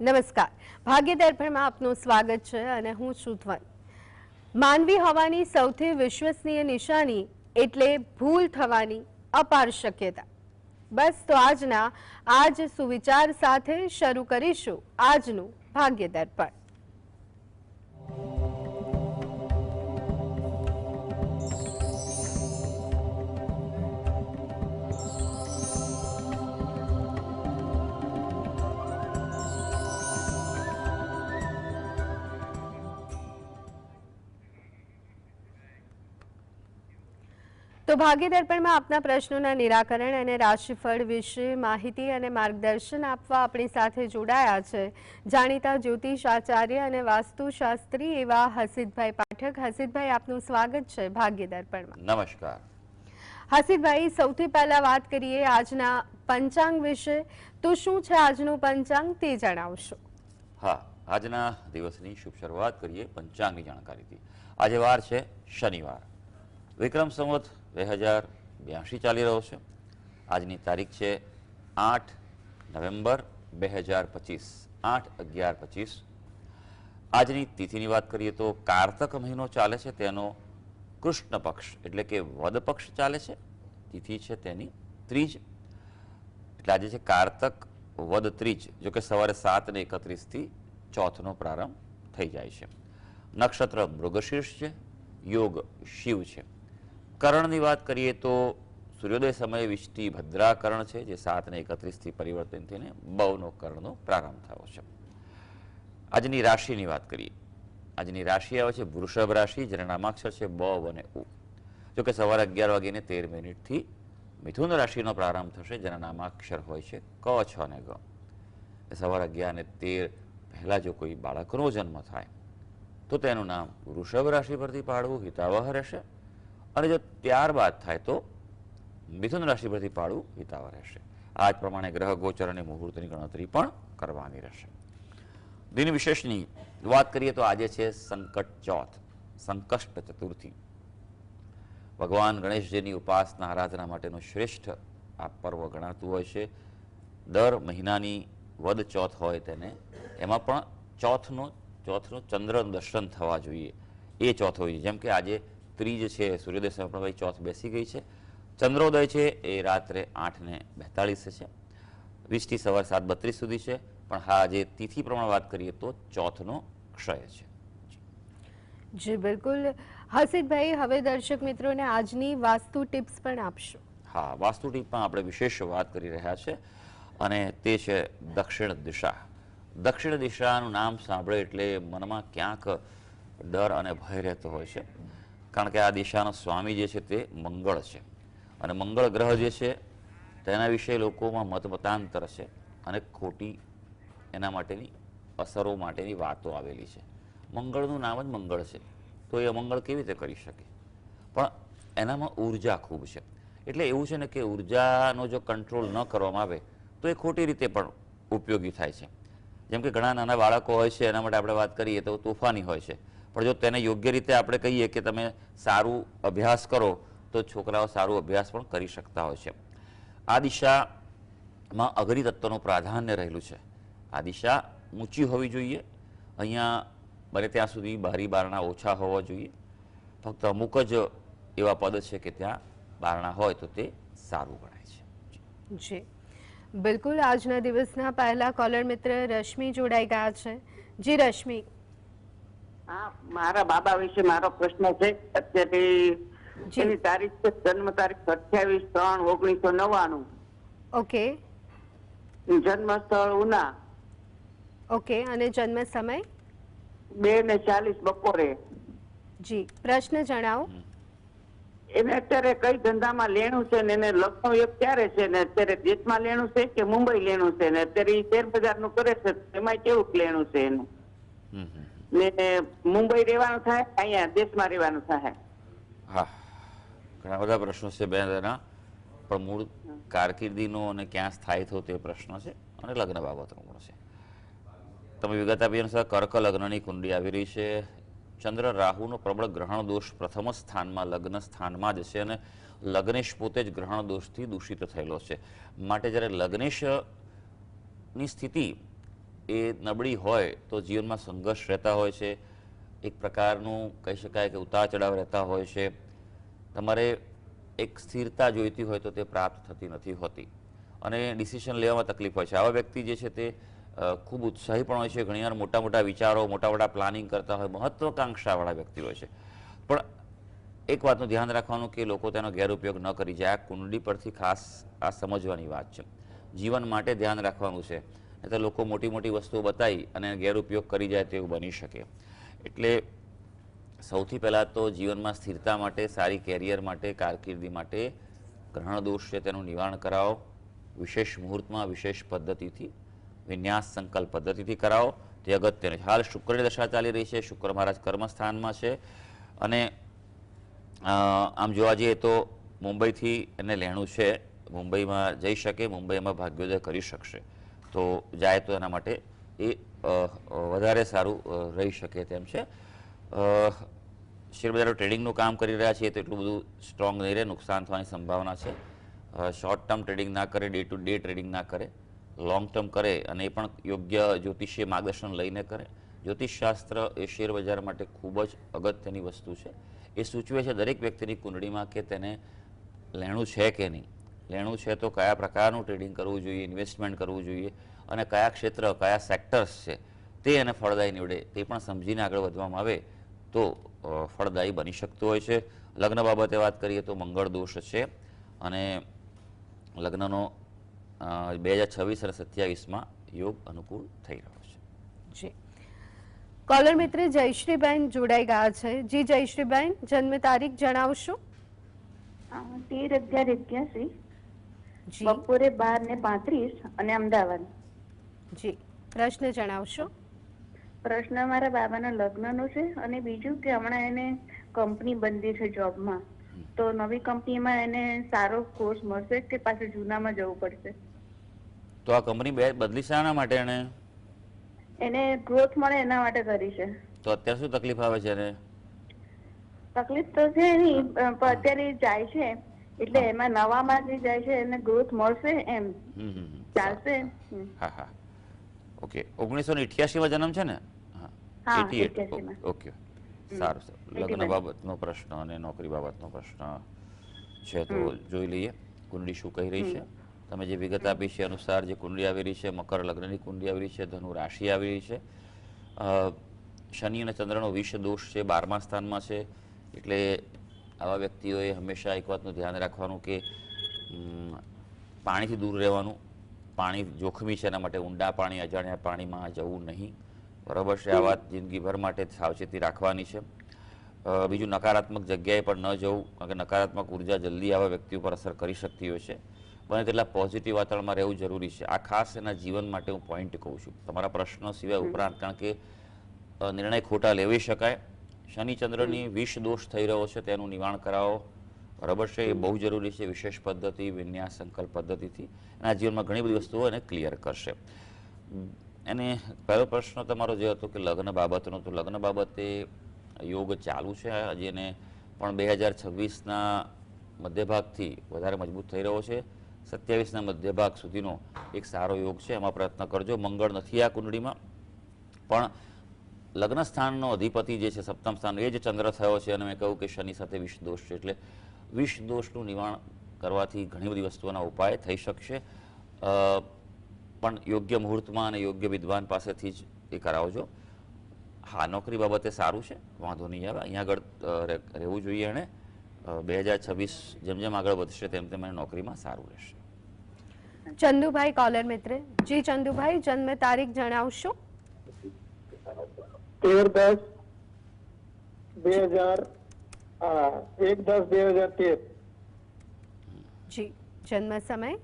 નમસ્કાર. ભાગ્ય દર્પણમાં આપનું સ્વાગત છે અને હું છું ધ્વન. માનવી હોવાની સૌથી વિશ્વસનીય નિશાની એટલે ભૂલ થવાની અપાર શક્યતા. બસ તો આ જ સુવિચાર સાથે શરૂ કરીશું આજનું ભાગ્ય દર્પણ. તો ભાગ્ય દર્પણમાં આપના પ્રશ્નોના નિરાકરણ અને રાશિફળ વિશે માહિતી અને માર્ગદર્શન આપવા આપણી સાથે જોડાયા છે જાણીતા જ્યોતિષ આચાર્ય અને વાસ્તુશાસ્ત્રી એવા હસીદભાઈ પાઠક. હસીદભાઈ, આપનું સ્વાગત છે ભાગ્ય દર્પણમાં. નમસ્કાર. હસીદભાઈ, સૌથી પહેલા વાત કરીએ આજના પંચાંગ વિશે. તો શું છે આજનું પંચાંગ તે જણાવશો? હા, આજના દિવસની શુભ શરૂઆત કરીએ પંચાંગની જાણકારીથી. આજે વાર છે શનિવાર, વિક્રમ સંવત 2082 ચાલી રહ્યો છે. આજની તારીખ છે 8 નવેમ્બર 2025, 8/11/25. આજની તિથિની વાત કરીએ તો કારતક મહિનો ચાલે છે, તેનો કૃષ્ણ પક્ષ એટલે કે વદ પક્ષ ચાલે છે. તિથિ છે તેની ત્રીજ, એટલે આજે છે કારતક વદ ત્રીજ. જો કે સવારે 7:31 ચોથનો પ્રારંભ થઈ જાય છે. નક્ષત્ર મૃગશીર્ષ છે, યોગ શિવ છે. કરણની વાત કરીએ તો સૂર્યોદય સમયે વિષ્ટિ ભદ્રા કરણ છે, જે 7:31 પરિવર્તન થઈને બવનો કરણનો પ્રારંભ થયો છે. આજની રાશિની વાત કરીએ. આજની રાશિ આવે છે વૃષભ રાશિ, જેના નામાક્ષર છે બ અને ઉ. જો કે સવારે 11:13 મિથુન રાશિનો પ્રારંભ થશે, જેના નામાક્ષર હોય છે ક, છ અને ગ. સવારે 11:13 પહેલા જો કોઈ બાળકનો જન્મ થાય તો તેનું નામ વૃષભ રાશિ પરથી પાડવું હિતાવહ રહેશે, અને જો ત્યારબાદ થાય તો મિથુન રાશિ પરથી પાડવું હિતાવહ રહેશે. આ જ પ્રમાણે ગ્રહ ગોચર અને મુહૂર્તની ગણતરી પણ કરવાની રહેશે. દિન વિશેષની વાત કરીએ તો આજે છે સંકટ ચોથ, સંકષ્ટ ચતુર્થી. ભગવાન ગણેશજીની ઉપાસના આરાધના માટેનું શ્રેષ્ઠ આ પર્વ ગણાતું હોય છે. દર મહિનાની વદ ચોથ હોય તેને, એમાં પણ ચોથનું ચંદ્ર દર્શન થવા જોઈએ એ ચોથ હોય. જેમ કે આજે ત્રીજ છે, સૂર્યોદય સમય પણ ચોથ બેસી ગઈ છે. ચંદ્રોદય છે એ રાત્રે 8:42 છે, વિષ્ટિ સવાર 7:32 સુધી છે. પણ હા, જે તિથિ પ્રમાણે વાત કરીએ તો ચોથનો ક્ષય છે. જી બિલકુલ. હસીદભાઈ, હવે દર્શક મિત્રોને આજની વાસ્તુ ટિપ્સ પણ આપશો? હા, વાસ્તુ ટીપમાં આપણે વિશેષ વાત કરી રહ્યા છે અને તે છે દક્ષિણ દિશા. દક્ષિણ દિશાનું નામ સાંભળે એટલે મનમાં ક્યાંક ડર અને ભય રહેતો હોય છે, કારણ કે આ દિશાનો સ્વામી જે છે તે મંગળ છે, અને મંગળ ગ્રહ જે છે તેના વિશે લોકોમાં મતમતાંતર છે અને ખોટી એના માટેની અસરો માટેની વાતો આવેલી છે. મંગળનું નામ જ મંગળ છે, તો એ અમંગળ કેવી રીતે કરી શકે? પણ એનામાં ઉર્જા ખૂબ છે. એટલે એવું છે ને કે ઉર્જાનો જો કંટ્રોલ ન કરવામાં આવે તો એ ખોટી રીતે પણ ઉપયોગી થાય છે. જેમ કે ઘણા નાના બાળકો હોય છે, એના માટે આપણે વાત કરીએ તો તોફાની હોય છે, પણ જો તેને યોગ્ય રીતે આપણે કહીએ કે તમે સારું અભ્યાસ કરો તો છોકરાઓ સારું અભ્યાસ પણ કરી શકતા હોય છે. આ દિશામાં અઘરી તત્વનું પ્રાધાન્ય રહેલું છે. આ દિશા ઊંચી હોવી જોઈએ. અહીંયા બને ત્યાં સુધી બારી બારણા ઓછા હોવા જોઈએ. ફક્ત અમુક જ એવા પદ છે કે ત્યાં બારણા હોય તો તે સારું ગણાય છે. જી બિલકુલ. આજના દિવસના પહેલા કોલર મિત્ર રશ્મિ જોડાઈ ગયા છે. જી રશ્મિ. હા, મારા બાબા વિશે મારો પ્રશ્ન છે. અત્યારે એની તારીખ છે, જન્મ તારીખ 28/3/1999. ઓકે. જન્મ સ્થળ ઉના. ઓકે. અને જન્મ સમય? 2:40 બપોરે. જી, પ્રશ્ન જણાવો. એને અત્યારે કઈ ધંધામાં લેણું છે ને એને લગ્ન યોગ ક્યારે છે ને અત્યારે દેશમાં લેણું છે કે મુંબઈ લેણું છે ને અત્યારે શેર બજાર નું કરે છે, એમાં કેવું લેણું છે એનું? ને મુંબઈ રહેવાનું થાય, અહીંયા દેશમાં રહેવાનું થાય? હા, ઘણા બધા પ્રશ્નો છે બે તેના, પણ મૂળ કારકિર્દીનો અને ક્યાં સ્થાયી થયો તે પ્રશ્ન છે, અને લગ્ન બાબતનો પણ છે. તમે વિગત આપી અનુસાર કર્ક લગ્નની કુંડળી આવી રહી છે. ચંદ્ર રાહુનો પ્રબળ ગ્રહણ દોષ પ્રથમ સ્થાનમાં લગ્ન સ્થાનમાં જ છે, અને લગ્નેશ પોતે જ ગ્રહણ દોષથી દૂષિત થયેલો છે. માટે જ્યારે લગ્નેશની સ્થિતિ એ નબળી હોય તો જીવનમાં સંઘર્ષ રહેતા હોય છે, એક પ્રકારનું કહી શકાય કે ઉતાર ચઢાવ રહેતા હોય છે. તમારે એક સ્થિરતા જોઈતી હોય તો તે પ્રાપ્ત થતી નથી હોતી અને ડિસિઝન લેવામાં તકલીફ હોય છે. આવા વ્યક્તિ જે છે તે ખૂબ ઉત્સાહી પણ હોય છે, ઘણીવાર મોટા મોટા વિચારો, મોટા મોટા પ્લાનિંગ કરતા હોય, મહત્વાકાંક્ષાવાળા વ્યક્તિ હોય છે. પણ એક વાતનું ધ્યાન રાખવાનું કે લોકો તેનો ગેરઉપયોગ ન કરી જાય. આ કુંડળી પરથી ખાસ આ સમજવાની વાત છે. જીવન માટે ધ્યાન રાખવાનું છે, નહીં તો લોકો મોટી મોટી વસ્તુઓ બતાવી અને ગેરઉપયોગ કરી જાય તેવું બની શકે. એટલે સૌથી પહેલાં તો જીવનમાં સ્થિરતા માટે, સારી કેરિયર માટે, કારકિર્દી માટે ગ્રહણ દોષ છે તેનું નિવારણ કરાવો. વિશેષ મુહૂર્તમાં વિશેષ પદ્ધતિથી, વિન્યાસ સંકલ્પ પદ્ધતિથી કરાવો તે અગત્યનું છે. હાલ શુક્રની દશા ચાલી રહી છે, શુક્ર મહારાજ કર્મસ્થાનમાં છે અને આમ જોવા જઈએ તો મુંબઈથી એને લેણું છે, મુંબઈમાં જઈ શકે, મુંબઈમાં ભાગ્યોદય કરી શકશે. તો જાય તો એના માટે એ વધારે સારું રહી શકે તેમ છે. શેરબજારો ટ્રેડિંગનું કામ કરી રહ્યા છીએ તો એટલું બધું સ્ટ્રોંગ નહીં રહે, નુકસાન થવાની સંભાવના છે. શોર્ટ ટર્મ ટ્રેડિંગ ના કરે, ડે ટુ ડે ટ્રેડિંગ ના કરે, લોંગ ટર્મ કરે અને એ પણ યોગ્ય જ્યોતિષીય માર્ગદર્શન લઈને કરે. જ્યોતિષશાસ્ત્ર એ શેરબજાર માટે ખૂબ જ અગત્યની વસ્તુ છે. એ સૂચવે છે દરેક વ્યક્તિની કુંડળીમાં કે તેને લેણું છે કે નહીં, લેણું છે તો કયા પ્રકારનું ટ્રેડિંગ કરવું જોઈએ, ઇન્વેસ્ટમેન્ટ કરવું જોઈએ અને કયા ક્ષેત્ર, કયા સેક્ટર્સ છે તે એને ફળદાયી નીવડે તે પણ સમજીને આગળ વધવામાં આવે તો ફળદાયી બની શકતું હોય છે. લગ્ન બાબતે વાત કરીએ તો મંગળ દોષ છે અને લગ્નનો 2026 અને 27માં યોગ અનુકૂળ થઈ રહ્યો છે. જી, કોલર મિત્ર જયશ્રીબેન જોડાઈ ગયા છે. જી જયશ્રીબેન, જન્મ તારીખ જણાવશો? 13/11/81, જી બપોરે 12:35 અને અમદાવાદ. જી, પ્રશ્ન જણાવશો? પ્રશ્ન મારા બાબાના લગ્નનો છે અને બીજું કે હમણાં એને કંપની બંધી છે જોબમાં, તો નવી કંપનીમાં એને સારો કોર્સ મળશે કે પાછું જૂનામાં જવું પડશે? તો આ કંપની બદલી શાના માટે એને ગ્રોથ મળે એના માટે કરી છે. તો અત્યારે શું તકલીફ આવે છે એને? તકલીફ તો છે નહીં, પણ અત્યારે જાય છે એટલે એમાં નવામાં જે જાય છે એને ગ્રોથ મળશે એમ ચાલશે? હા હા, ઓકે. 1988માં જન્મ છે ને? હા, 88. ઓકે, સારું સર. લગ્ન બાબતનો પ્રશ્ન અને નોકરી બાબતનો પ્રશ્ન છે તો જોઈ લઈએ કુંડળી શું કહી રહી છે. તમે જે વિગત આપી છે અનુસાર જે કુંડળી આવી રહી છે, મકર લગ્નની કુંડળી આવી રહી છે, ધનુ રાશિ આવી રહી છે. શનિ અને ચંદ્રનો વિષ દોષ છે, 12મા સ્થાનમાં છે. એટલે આવા વ્યક્તિઓએ હંમેશા એક વાતનું ધ્યાન રાખવાનું કે પાણીથી દૂર રહેવાનું. પાણી જોખમી છે, એના માટે ઊંડા પાણી, અજાણ્યા પાણીમાં જવું નહીં. બરાબર છે? આ વાત જિંદગીભર માટે સાવચેતી રાખવાની છે. બીજું, નકારાત્મક જગ્યાએ પણ ન જવું, કારણ કે નકારાત્મક ઉર્જા જલ્દી આવા વ્યક્તિ ઉપર અસર કરી શકતી હોય છે. બને તેટલા પોઝિટિવ વાતાવરણમાં રહેવું જરૂરી છે. આ ખાસ એના જીવન માટે હું પોઈન્ટ કહું છું, તમારા પ્રશ્નો સિવાય ઉપરાંત, કારણ કે નિર્ણય ખોટા લેવી શકાય. શનિ ચંદ્રની વિષ દોષ થઈ રહ્યો છે તેનું નિવારણ કરાવો. બરાબર છે? એ બહુ જરૂરી છે. વિશેષ પદ્ધતિ, વિન્યાસ સંકલ્પ પદ્ધતિથી એના જીવનમાં ઘણી બધી વસ્તુઓ એને ક્લિયર કરશે. એને પહેલો પ્રશ્ન તમારો જે હતો કે લગ્ન બાબતનો, તો લગ્ન બાબતે યોગ ચાલુ છે હજી, એને પણ 2026ના મધ્યભાગથી વધારે મજબૂત થઈ રહ્યો છે. 27ના મધ્યભાગ સુધીનો એક સારો યોગ છે, એમાં પ્રયત્ન કરજો. મંગળ નથી આ કુંડળીમાં, પણ લગ્ન સ્થાનનો અધિપતિ જે છે સપ્તમ સ્થાન, એ જ ચંદ્ર થયો છે અને મેં કહ્યું કે શનિ સાથે વિષ દોષ છે. એટલે વિષ દોષનું નિવારણ કરવાથી ઘણી બધી વસ્તુઓના ઉપાય થઈ શકશે. પણ યોગ્ય મુહૂર્તમાં અને યોગ્ય વિદ્વાન પાસેથી જ એ કરાવજો. હા, નોકરી બાબતે સારું છે, વાંધો નહીં આવે. અહીંયા આગળ રહેવું જોઈએ એણે. 2026 જેમ જેમ આગળ વધશે તેમ તેમ એને નોકરીમાં સારું રહેશે. ચંદુભાઈ કોલર મિત્ર. જી ચંદુભાઈ, જન્મ તારીખ જણાવશો? 1/10/2013. જી, જન્મ સમય?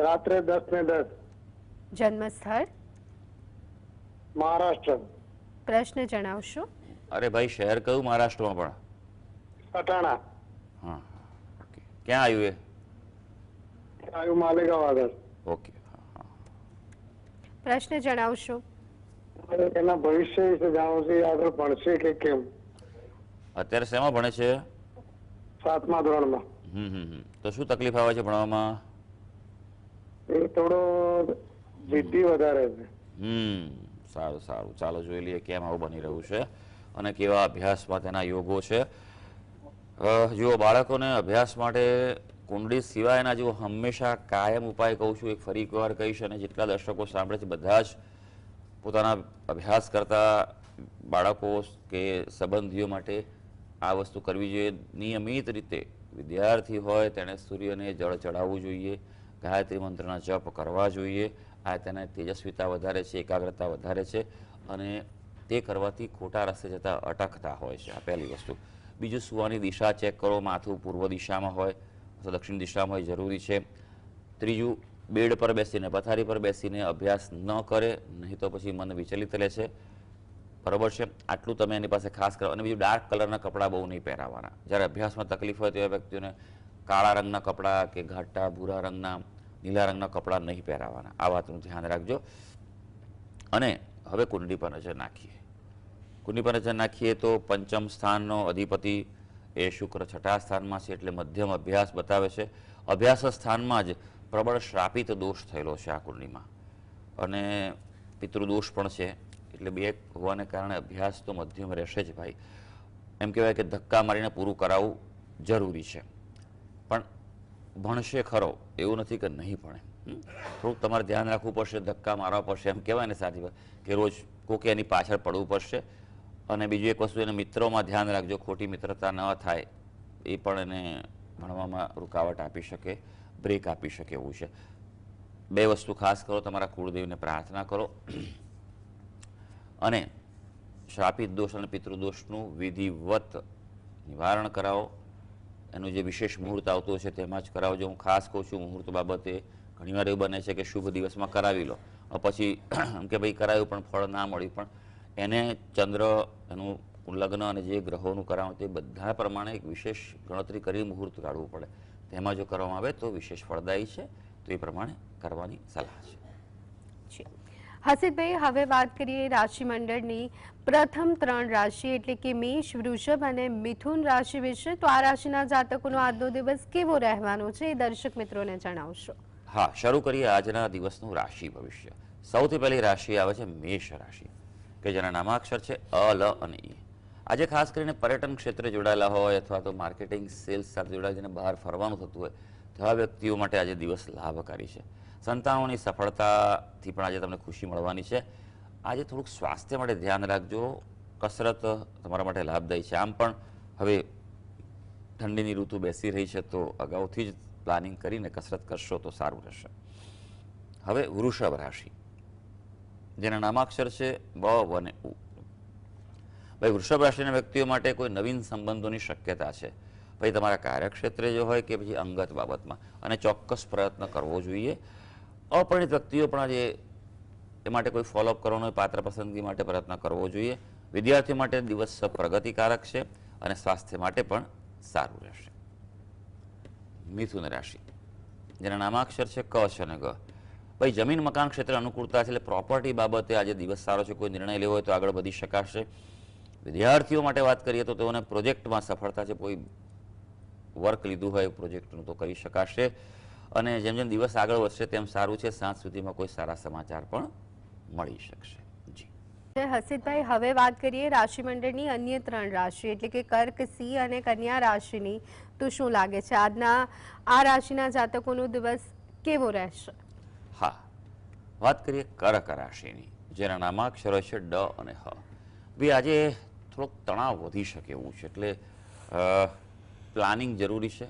રાત્રે 10:10. જન્મ સ્થળ? મહારાષ્ટ્ર. પ્રશ્ન જણાવશો? અરે ભાઈ, શહેર કયું મહારાષ્ટ્રમાં પણ? સટાણા. હા, ઓકે. ક્યાં આવ્યું એ? આવ્યું માલેગાંવ આગળ. ઓકે, હા હા. પ્રશ્ન જણાવશો? એના ભવિષ્ય વિશે જાણવું છે, આગળ ભણશે કે કેમ? અત્યારે શેમાં ભણે છે? 7મા ધોરણમાં. તો શું તકલીફ આવે છે ભણવામાં? એ થોડો જિદ્દી વધારે છે. સારું સારું, ચાલો જોઈ લઈએ કેમ આવું બની રહ્યું છે અને કેવા અભ્યાસમાં તેના યોગો છે. જુઓ, બાળકોને અભ્યાસ માટે કુંડળી સિવાયના જો હંમેશા કાયમ ઉપાય કહું છું, એક ફરી એકવાર કહીશ, અને જેટલા દર્શકો સાંભળે છે બધા જ પોતાના અભ્યાસ કરતા બાળકો કે સંબંધીઓ માટે આ વસ્તુ કરવી જોઈએ. નિયમિત રીતે વિદ્યાર્થી હોય તેણે સૂર્યને જળ ચડાવવું જોઈએ, ગાયત્રી મંત્રના જપ કરવા જોઈએ. આ તેને તેજસ્વીતા વધારે છે, એકાગ્રતા વધારે છે, અને તે કરવાથી ખોટા રસ્તે જતા અટકતા હોય છે. આ પહેલી વસ્તુ. બીજું, સુવાની દિશા ચેક કરો, માથું પૂર્વ દિશામાં હોય અથવા દક્ષિણ દિશામાં હોય જરૂરી છે. ત્રીજું, બેડ પર બેસીને, પથારી પર બેસીને અભ્યાસ ન કરે, નહીં તો પછી મન વિચલિત રહે છે. બરાબર છે? આટલું તમે એની પાસે ખાસ કરો. અને બીજું, ડાર્ક કલરના કપડાં બહુ નહીં પહેરાવાના. જ્યારે અભ્યાસમાં તકલીફ હોય તેવા વ્યક્તિઓને કાળા રંગના કપડાં કે ઘાટા ભૂરા રંગના, નીલા રંગના કપડાં નહીં પહેરાવાના. આ વાતનું ધ્યાન રાખજો. અને હવે કુંડળી પર નજર નાખીએ. કુંડળી પર નજર નાખીએ તો પંચમ સ્થાનનો અધિપતિ એ શુક્ર 6થા સ્થાનમાં છે, એટલે મધ્યમ અભ્યાસ બતાવે છે. અભ્યાસ સ્થાનમાં જ પ્રબળ શ્રાપિત દોષ થયેલો છે આ કુંડળીમાં, અને પિતૃદોષ પણ છે. એટલે બે હોવાને કારણે અભ્યાસ તો મધ્યમ રહેશે જ ભાઈ. એમ કહેવાય કે ધક્કા મારીને પૂરું કરાવવું જરૂરી છે. પણ ભણશે ખરો એવું નથી કે નહીં ભણે. થોડુંક તમારે ધ્યાન રાખવું પડશે, ધક્કા મારવા પડશે. એમ કહેવાય ને સાથી કે રોજ કોકે એની પાછળ પડવું પડશે. અને બીજું એક વસ્તુ, એને મિત્રોમાં ધ્યાન રાખજો, ખોટી મિત્રતા ન થાય. એ પણ એને ભણવામાં રૂકાવટ આપી શકે, બ્રેક આપી શકે એવું છે. બે વસ્તુ ખાસ કરો, તમારા કુળદેવને પ્રાર્થના કરો, અને શ્રાપિત દોષ અને પિતૃદોષનું વિધિવત નિવારણ કરાવો. એનું જે વિશેષ મુહૂર્ત આવતો છે તેમાં જ કરાવજો. હું ખાસ કહું છું, મુહૂર્ત બાબતે ઘણીવાર એવું બને છે કે શુભ દિવસમાં કરાવી લો, પછી એમ કે ભાઈ કરાવ્યું પણ ફળ ના મળ્યું. પણ એને ચંદ્ર, એનું લગ્ન અને જે ગ્રહોનું કરાવવું તે બધા પ્રમાણે એક વિશેષ ગણતરી કરી મુહૂર્ત કાઢવું પડે. તેમાં જો કરવામાં આવે તો વિશેષ ફળદાયી છે. તો એ પ્રમાણે કરવાની સલાહ છે. હસીતભાઈ, હવે વાત કરીએ રાશિ મંડળની પ્રથમ 3 રાશિ એટલે કે મેષ, વૃષભ અને મિથુન રાશિ વિશે. તો આ રાશિના જાતકોનો આજનો દિવસ કેવો રહેવાનો છે એ દર્શક મિત્રોને જણાવશો. હા, શરૂ કરીએ આજના દિવસનું રાશિ ભવિષ્ય. સૌથી પહેલી રાશિ આવે છે મેષ રાશિ, કે જેના નામાક્ષર છે અ, લ અને ઈ. આજે ખાસ કરીને પર્યટન ક્ષેત્રે જોડાયેલા હોય અથવા તો માર્કેટિંગ સેલ્સ સાથે જોડાયેલા, જેને બહાર ફરવાનું થતું હોય તેવા વ્યક્તિઓ માટે આજે દિવસ લાભકારી છે. સંતાનોની સફળતાથી પણ આજે તમને ખુશી મળવાની છે. આજે થોડુંક સ્વાસ્થ્ય માટે ધ્યાન રાખજો. કસરત તમારા માટે લાભદાયી છે. આમ પણ હવે ઠંડીની ઋતુ બેસી રહી છે, તો અગાઉથી જ પ્લાનિંગ કરીને કસરત કરશો તો સારું રહેશે. હવે વૃષભ રાશિ, જેના નામાક્ષર છે બ અને ઉ. ભાઈ, વૃષભ રાશિના વ્યક્તિઓ માટે કોઈ નવીન સંબંધોની શક્યતા છે. ભાઈ, તમારા કાર્યક્ષેત્રે જો હોય કે પછી અંગત બાબતમાં, અને ચોક્કસ પ્રયત્ન કરવો જોઈએ. અપરિણિત વ્યક્તિઓ પણ આજે એ માટે કોઈ ફોલોઅપ કરવાનો હોય, પાત્ર પસંદગી માટે પ્રયત્ન કરવો જોઈએ. વિદ્યાર્થીઓ માટે દિવસ પ્રગતિકારક છે અને સ્વાસ્થ્ય માટે પણ સારું રહેશે. મિથુન રાશિ, જેના નામાક્ષર છે ક અને ગ. ભાઈ, જમીન મકાન ક્ષેત્રે અનુકૂળતા છે, એટલે પ્રોપર્ટી બાબતે આજે દિવસ સારો છે. કોઈ નિર્ણય લેવો હોય તો આગળ વધી શકાશે. વિદ્યાર્થીઓ માટે વાત કરીએ તો તેઓને પ્રોજેક્ટમાં સફળતા છે. કોઈ વર્ક લીધું હોય પ્રોજેક્ટનું તો કરી શકાશે. અને જેમ જેમ દિવસ આગળ વધશે તેમ સારું છે. સાંજ સુધીમાં કોઈ સારા સમાચાર પણ મળી શકશે. હસીતભાઈ, હવે વાત કરીએ રાશિ મંડળની અન્ય 3 રાશિ એટલે કે કર્ક, સિંહ અને કન્યા રાશિની. તો શું લાગે છે આજના આ રાશિના જાતકોનો દિવસ કેવો રહેશે? હા, વાત કરીએ કર્ક રાશિની, જેના નામાક્ષરો છે ડ અને હ. ભાઈ, આજે થોડોક તણાવ વધી શકે એવું છે, એટલે પ્લાનિંગ જરૂરી છે.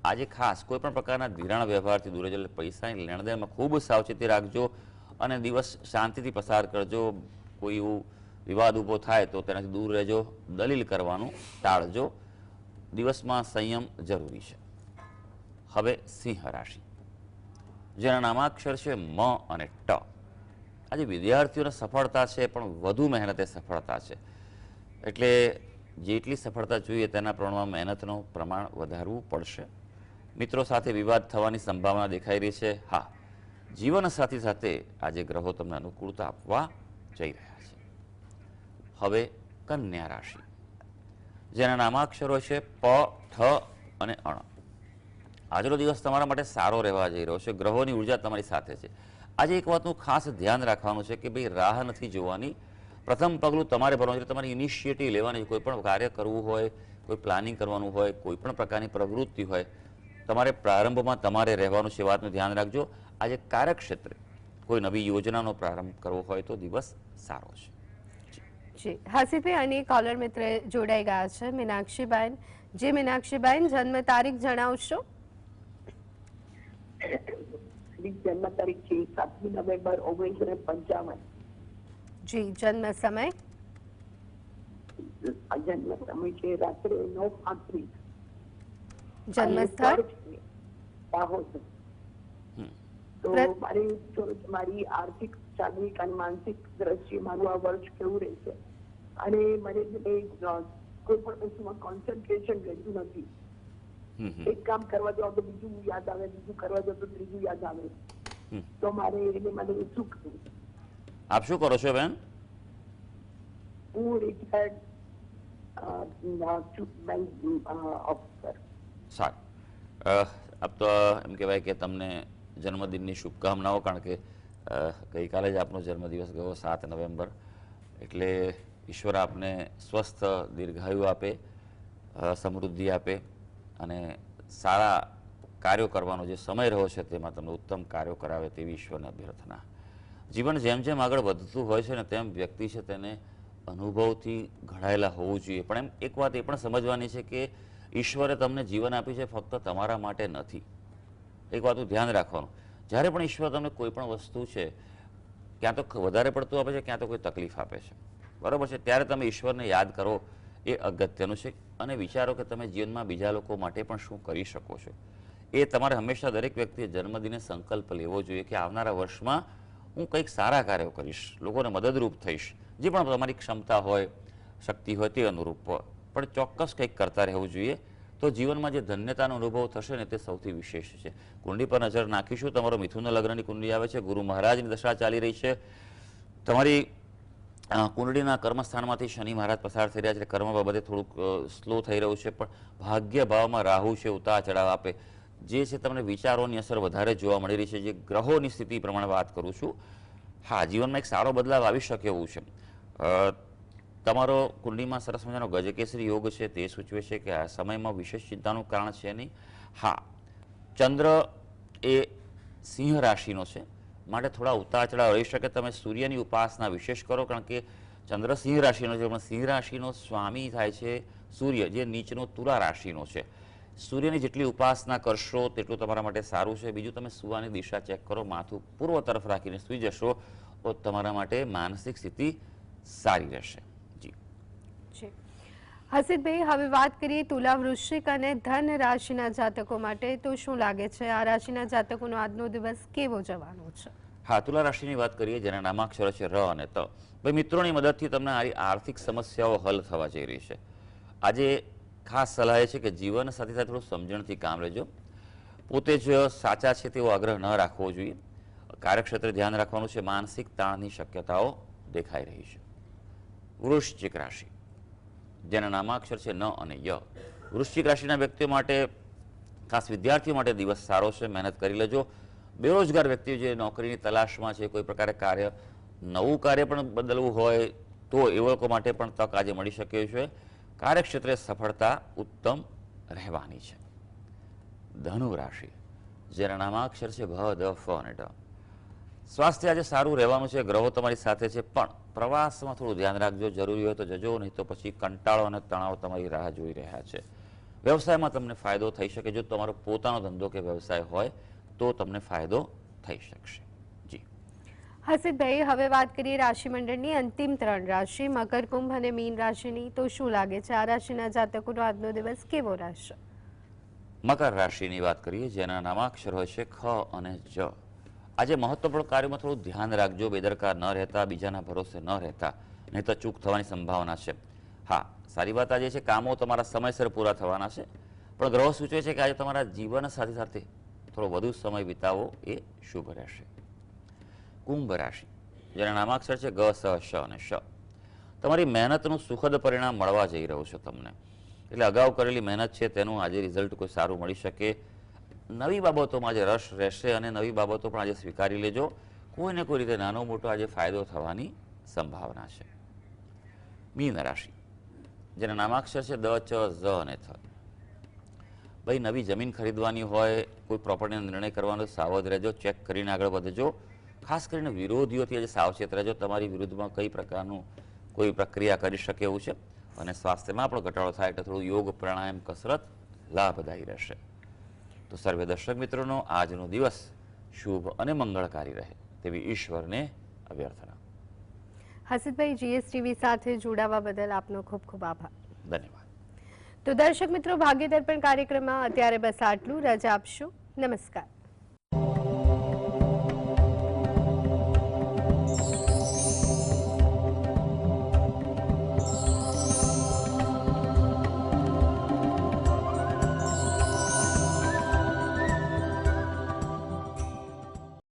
આજે ખાસ કોઈ પણ પ્રકારના ધિરાણ વ્યવહારથી દૂર રહેજો, એટલે પૈસાની લેણદેણમાં ખૂબ સાવચેતી રાખજો અને દિવસ શાંતિથી પસાર કરજો. કોઈ એવું વિવાદ ઊભો થાય તો તેનાથી દૂર રહેજો. દલીલ કરવાનું ટાળજો. દિવસમાં સંયમ જરૂરી છે. હવે સિંહ રાશિ, જેના નામાક્ષર છે મ અને ટ. આજે વિદ્યાર્થીઓને સફળતા છે, પણ વધુ મહેનતે સફળતા છે. એટલે જેટલી સફળતા જોઈએ તેના પ્રમાણમાં મહેનતનું પ્રમાણ વધારવું પડશે. મિત્રો સાથે વિવાદ થવાની સંભાવના દેખાઈ રહી છે. હા, જીવનસાથી સાથે આજે ગ્રહો તમને અનુકૂળતા આપવા જઈ રહ્યા છે. હવે કન્યા રાશિ, જેના નામાક્ષરો છે પ, ઠ અને અણ. આજનો દિવસ તમારા માટે સારો રહેવા જઈ રહ્યો છે. ગ્રહોની ઉર્જા તમારી સાથે છે. આજે એક વાતનું ખાસ ધ્યાન રાખવાનું છે કે ભાઈ રાહ નથી જોવાની, પ્રથમ પગલું તમારે ભરવાનું છે, તમારી ઇનિશિયેટિવ લેવાની છે. કોઈ પણ કાર્ય કરવું હોય, કોઈ પ્લાનિંગ કરવાનું હોય, કોઈ પણ પ્રકારની પ્રવૃત્તિ હોય, તમારે પ્રારંભમાં તમારે રહેવાનું છે. વાતનું ધ્યાન રાખજો. આજે કાર્યક્ષેત્રે કોઈ નવી યોજનાનો પ્રારંભ કરવો હોય તો દિવસ સારો છે. જી હાસિદભાઈ, અને કોલર મિત્ર જોડાઈ ગયા છે મીનાક્ષીબેન. જે મીનાક્ષીબેન, જન્મ તારીખ જણાવશો? જન્મ તારીખ છે 7મી નવેમ્બર 1955. જી, જન્મ સમય? જન્મ સમય છે રાત્રે 9:35. જન્મ સ્થળ? દાહોદ. તો મારી આર્થિક, શારીરિક અને માનસિક દ્રષ્ટિએ મારું આ વર્ષ કેવું રહેશે, અને મને કોઈ પણ વસ્તુમાં કોન્સન્ટ્રેશન રહેતું નથી. એક કામ કરવા જાવ તો બીજું યાદ આવે, બીજું કરવા જાવ તો ત્રીજું યાદ આવે. તો મારે એને માટે શું કરવું? આપ શું કરો છો બેન? હું રિટાયર્ડ બેંક ઓફિસર. સારું. આપ તો એમ કહેવાય કે તમને જન્મદિનની શુભકામનાઓ, કારણ કે ગઈકાલે જ આપનો જન્મદિવસ ગયો 7 નવેમ્બર. એટલે ઈશ્વર આપને સ્વસ્થ દીર્ઘાયુ આપે, સમૃદ્ધિ આપે, અને સારા કાર્યો કરવાનો જે સમય રહ્યો છે તેમાં તમને ઉત્તમ કાર્યો કરાવે તેવી ઈશ્વરને અભ્યર્થના. જીવન જેમ જેમ આગળ વધતું હોય છે ને તેમ વ્યક્તિ છે તેને અનુભવથી ઘડાયેલા હોવું જોઈએ. પણ એમ એક વાત એ પણ સમજવાની છે કે ઈશ્વરે તમને જીવન આપ્યું છે ફક્ત તમારા માટે નથી. એક વાતનું ધ્યાન રાખવાનું, જ્યારે પણ ઈશ્વર તમને કોઈ પણ વસ્તુ છે ક્યાં તો વધારે પડતું આપે છે, ક્યાં તો કોઈ તકલીફ આપે છે, બરાબર છે, ત્યારે તમે ઈશ્વરને યાદ કરો, એ અગત્યનું છે. અને વિચારો કે તમે જીવનમાં બીજા લોકો માટે પણ શું કરી શકો છો. એ તમારે હંમેશા દરેક વ્યક્તિએ જન્મદિને સંકલ્પ લેવો જોઈએ કે આવનારા વર્ષમાં હું કંઈક સારા કાર્યો કરીશ, લોકોને મદદરૂપ થઈશ, જે પણ તમારી ક્ષમતા હોય, શક્તિ હોય તે અનુરૂપ, પણ ચોક્કસ કંઈક કરતા રહેવું જોઈએ. તો જીવનમાં જે ધન્યતાનો અનુભવ થશે ને તે સૌથી વિશેષ છે. કુંડળી પર નજર નાખીશું. તમારો મિથુન લગ્નની કુંડળી આવે છે, ગુરુ મહારાજની દશા ચાલી રહી છે, તમારી કુંડળીના કર્મસ્થાનમાંથી શનિ મહારાજ પસાર થઈ રહ્યા છે, કર્મ બાબતે થોડુંક સ્લો થઈ રહ્યું છે, પણ ભાગ્ય ભાવમાં રાહુ છે, ઉતાર ચઢાવ આપે, જે છે તમને વિચારોની અસર વધારે જોવા મળી રહી છે. જે ગ્રહોની સ્થિતિ પ્રમાણે વાત કરું છું, હા, જીવનમાં એક સારો બદલાવ આવી શકે એવું છે. તમારો કુંડળીમાં સરસ મજાનો ગજકેસરી યોગ છે, તે સૂચવે છે કે આ સમયમાં વિશેષ ચિંતાનું કારણ છે નહીં. હા, ચંદ્ર એ સિંહ રાશિનો છે, માટે થોડા ઉતાર ચઢાવ રહી શકે. તમે સૂર્યની ઉપાસના વિશેષ કરો, કારણ કે ચંદ્ર સિંહ રાશિનો છે, પણ સિંહ રાશિનો સ્વામી થાય છે સૂર્ય, જે નીચનો તુલા રાશિનો છે. સૂર્યની જેટલી ઉપાસના કરશો તેટલું તમારા માટે સારું છે. બીજું, તમે સુવાની દિશા ચેક કરો, માથું પૂર્વ તરફ રાખીને સૂઈ જશો તો તમારા માટે માનસિક સ્થિતિ સારી રહેશે. હસીદભાઈ, હવે વાત કરીએ તુલા, વૃશ્ચિક અને ધન રાશિના જાતકો માટે. તો શું લાગે છે આ રાશિના જાતકોનો આજનો દિવસ કેવો જવાનો છે? હા, તુલા રાશિની વાત કરીએ, જેના નામાક્ષરો છે ર અને ત. ભાઈ, મિત્રોની મદદથી તમને આર્થિક સમસ્યાઓ હલ થવા જઈ રહી છે. આજે ખાસ સલાહ એ છે કે જીવન સાથે સાથે થોડું સમજણથી કામ લેજો. પોતે જ સાચા છે તેવો આગ્રહ ન રાખવો જોઈએ. કાર્યક્ષેત્રે ધ્યાન રાખવાનું છે. માનસિક તાણની શક્યતાઓ દેખાઈ રહી છે. વૃશ્ચિક રાશિ, જેના નામાક્ષર છે ન અને ય. વૃશ્ચિક રાશિના વ્યક્તિઓ માટે, ખાસ વિદ્યાર્થીઓ માટે દિવસ સારો છે. મહેનત કરી લેજો. બેરોજગાર વ્યક્તિઓ જે નોકરીની તલાશમાં છે, કોઈ પ્રકારે નવું કાર્ય પણ બદલવું હોય તો એ લોકો માટે પણ તક આજે મળી શકે છે. કાર્યક્ષેત્રે સફળતા ઉત્તમ રહેવાની છે. ધનુ રાશિ, જેના નામાક્ષર છે ભ, દ, ફ અને ડ. સ્વાસ્થ્ય આજે સારું રહેવાનું છે. ગ્રહો તમારી સાથે છે, પણ પ્રવાસમાં થોડું ધ્યાન રાખજો. જરૂરી હોય તો જજો, નહીં તો પછી કંટાળો અને તણાવ તમારી રાહ જોઈ રહ્યા છે. વ્યવસાયમાં તમને ફાયદો થઈ શકે. જો તમારો પોતાનો ધંધો કે વ્યવસાય હોય તો તમને ફાયદો થઈ શકશે. જી હસીદભાઈ, હવે વાત કરીએ રાશિ મંડળની અંતિમ 3 રાશિ, મકર, કુંભ અને મીન રાશિની. તો શું લાગે છે આ રાશિના જાતકોનો આજનો દિવસ કેવો રહેશે? મકર રાશિની વાત કરીએ, જેના નામાક્ષર હોય છે ખ અને જ. આજે મહત્વપૂર્ણ કાર્યોમાં થોડું ધ્યાન રાખજો. બેદરકાર ન રહેતા, બીજાના ભરોસે ન રહેતા, નહીં તો ચૂક થવાની સંભાવના છે. હા, સારી વાત આજે છે, કામો તમારા સમયસર પૂરા થવાના છે, પણ ગ્રહો સૂચવે છે કે આજે તમારા જીવન સાથે સાથે થોડો વધુ સમય વિતાવો એ શુભ રહેશે. કુંભ રાશિ, જેના નામાક્ષર છે ગ, સ, શ અને શ. તમારી મહેનતનું સુખદ પરિણામ મળવા જઈ રહ્યું છે તમને. એટલે અગાઉ કરેલી મહેનત છે તેનું આજે રિઝલ્ટ કોઈ સારું મળી શકે. નવી બાબતોમાં આજે રસ રહેશે અને નવી બાબતો પણ આજે સ્વીકારી લેજો. કોઈને કોઈ રીતે નાનો મોટો આજે ફાયદો થવાની સંભાવના છે. મીન રાશિ, જેના નામાક્ષર છે દ, ચ, ઝ અને થ. ભાઈ નવી જમીન ખરીદવાની હોય, કોઈ પ્રોપર્ટીનો નિર્ણય કરવાનો, સાવધ રહેજો, ચેક કરીને આગળ વધજો. ખાસ કરીને વિરોધીઓથી આજે સાવચેત રહેજો. તમારી વિરુદ્ધમાં કઈ પ્રકારનું કોઈ પ્રક્રિયા કરી શકે એવું છે. અને સ્વાસ્થ્યમાં પણ ઘટાડો થાય એટલે થોડું યોગ, પ્રાણાયામ, કસરત લાભદાયી રહેશે. તો સર્વે દર્શક મિત્રોનો આજનો દિવસ શુભ અને મંગળકારી રહે તેવી ઈશ્વરને અભ્યર્થના. હસીતભાઈ, જીએસટીવી સાથે જોડાવા બદલ આપનો ખૂબ ખૂબ આભાર. ધન્યવાદ. તો દર્શક મિત્રો, ભાગ્ય દર્પણ કાર્યક્રમમાં અત્યારે બસ આટલું. રજા આપશો. નમસ્કાર.